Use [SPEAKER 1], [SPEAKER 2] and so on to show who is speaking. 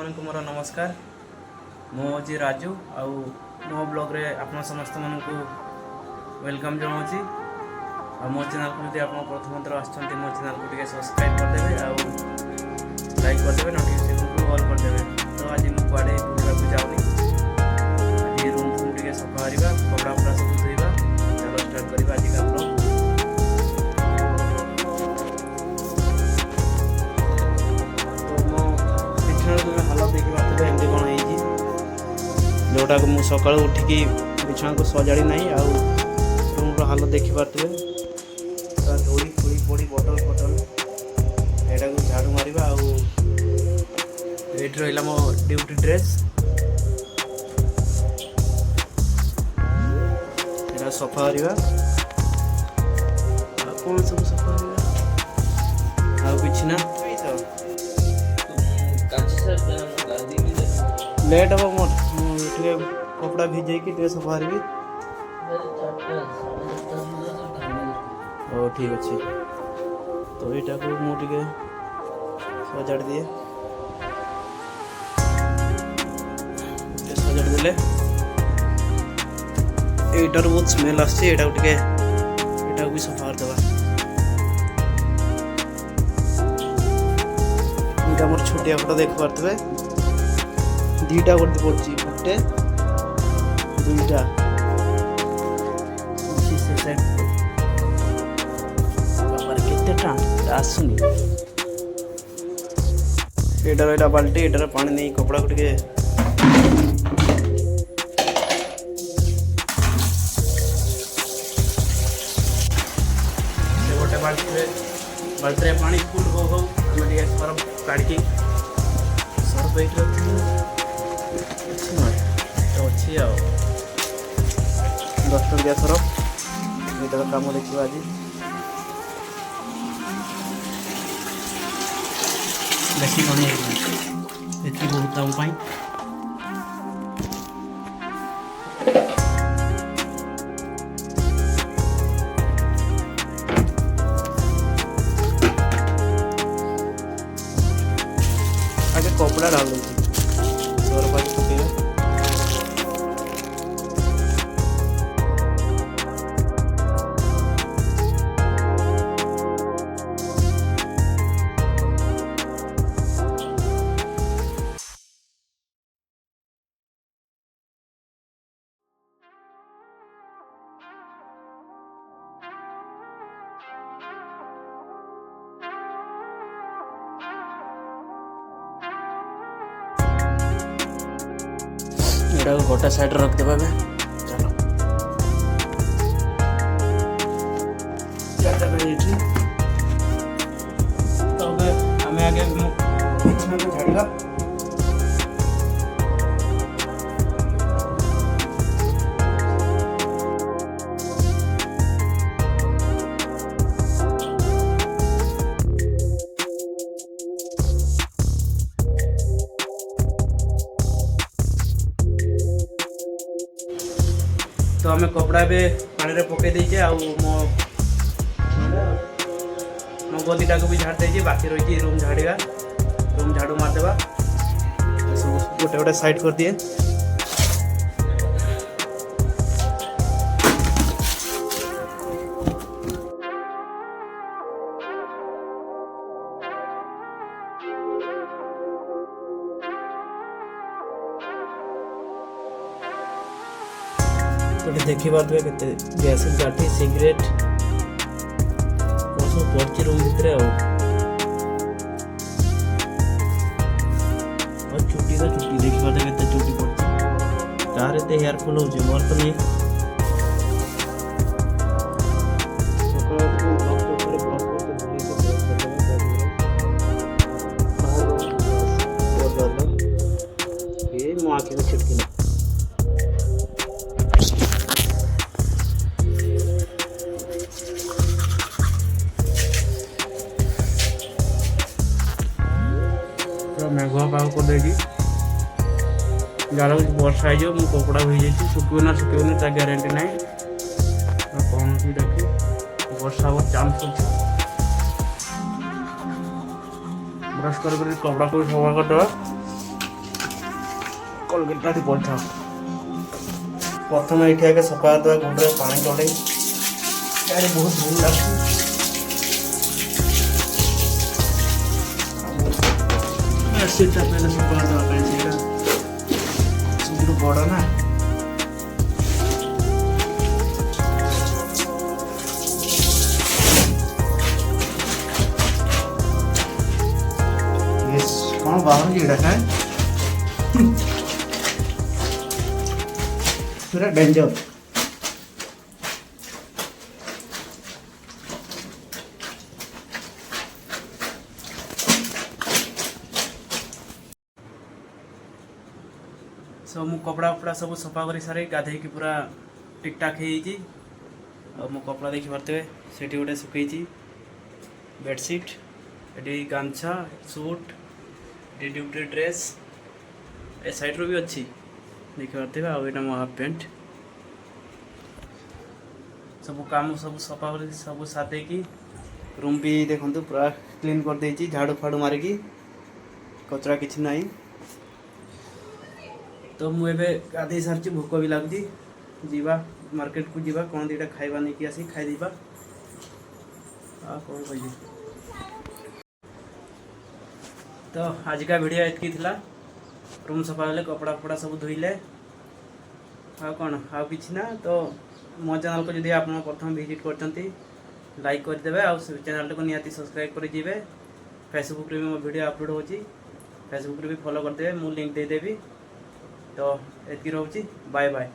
[SPEAKER 1] मानक मोर नमस्कार। मु राजू आउ मो ब्लॉग रे आपन समस्त मानक वेलकम जनाऊँगी। मो चैनल को जब आप प्रथम थर आसछन्ति मो चैनल को टिके सब्सक्राइब करदेवे आउ लाइक करदेवे नोटिफिकेशन को ऑल करदेवे। तो आज मु कुआडे बुलवा को जाउनी। आज रूम फूम टिके सफा करबा कपड़ा पूरा सब धोइबा। चलो स्टार्ट करबा आज का ब्लॉग। जोटा को मुझे सका उठिकी बिछा को सजाड़ी ना आम हालत देखिपे धूली फूली पड़ी बटल फटल यहाँ को झाड़ू मारा आठ रहा मो ड्यूटी ड्रेस यहाँ सफा करवा कौन सब सफा कि ना लेट हम मोर कपड़ा भिजे कि सफा करी। ओ ठीक अच्छे तो यहाँ को मुझे सजाड़ दिए सजाड़ देले एटार बहुत स्मेल आसछे भी सफा करदेवा। इनका मोर छोटिया फोटो देख पारे दीटा करते पड़ी गोटे दुईटा आसुनी एटा बाल्टी एटार पानी नहीं कपड़ा को टिके गोटे बाल्टी पानी फुल हो सरफ काढ़ी सरफ अच्छी आ 10 टकिया सरफ ये कम देखा आज बेसी कमी ये बहुत आम आगे कपड़ा डाल सरफ आज पकेगा। एटा को गोटा साइड रख देबा बे चलो जाता बे इठी तो बे हमें आगे बिछना को झाड़ीबा। तो हमें कपड़ा भी पानी रे पके देजे आ मो गदीटा को भी झाड़ देजे बाकी रही रूम झाड़ीगा रूम झाड़ू मारदेवा गोटे गोटे साइड कर दिए। तो देखी पारे के गैस काठी सिगरेट कौन सब पड़ी रूम भितर चुटी तो चुटी देखी पारे के चुटी पड़ी कार एत हेयरफॉल हो मोर तो नहीं मो आँखी में छिटकी मेघुआ पाग कर देगी जहाँ वर्षा हो मो कपड़ा भिजे शुक्वे ना ग्यारंटी ना कौन देखी वर्षा हो चांस अच्छे ब्रश कर कपड़ा को सफा करदे कोलगेट टी पड़ता प्रथम ये आगे सफा करदे गुंडे पानी चढ़े यार बहुत धूल लगे सीटा पहले सफा करदे सबुठ बड़ ना कौन बाहर जीड़ा है पूरा डेंजर सो मु कपड़ा उपड़ा सब सफा कर सारे गाधे की पूरा टिक टाक हो मो कपड़ा देखी पारे से गोटे सुखी बेडसीट ये गामछा सूट ये ड्यूटी ड्रेस ए साइड रो भी अच्छी देखी पारे आईटा मो हाफ पैंट सब काम सब सफा कर सब सादे की रूम भी देखो पूरा क्लीन कर देती झाड़ू फाड़ू मारिकी कचरा किसी ना तो मुझे गाधे सारी भोक भी लगुच जीवा मार्केट को जीवा कौन दीटा खाइबा नहीं कि आसी खाई दीबा कौन कह तो आज का वीडियो एतकी थिला रूम सफा हेले कपड़ा फपड़ा सब धोइले कौन आउ कि ना तो मो चैनल को जब आप प्रथम विजिट करते लाइक करदे आ चैनल को निहाती सब्सक्राइब करेंगे फेसबुक रे भी मो वीडियो अपलोड होची फेसबुक रे भी फॉलो करदे मु लिंक दे देबी तो एतकी रहूची बाय बाय।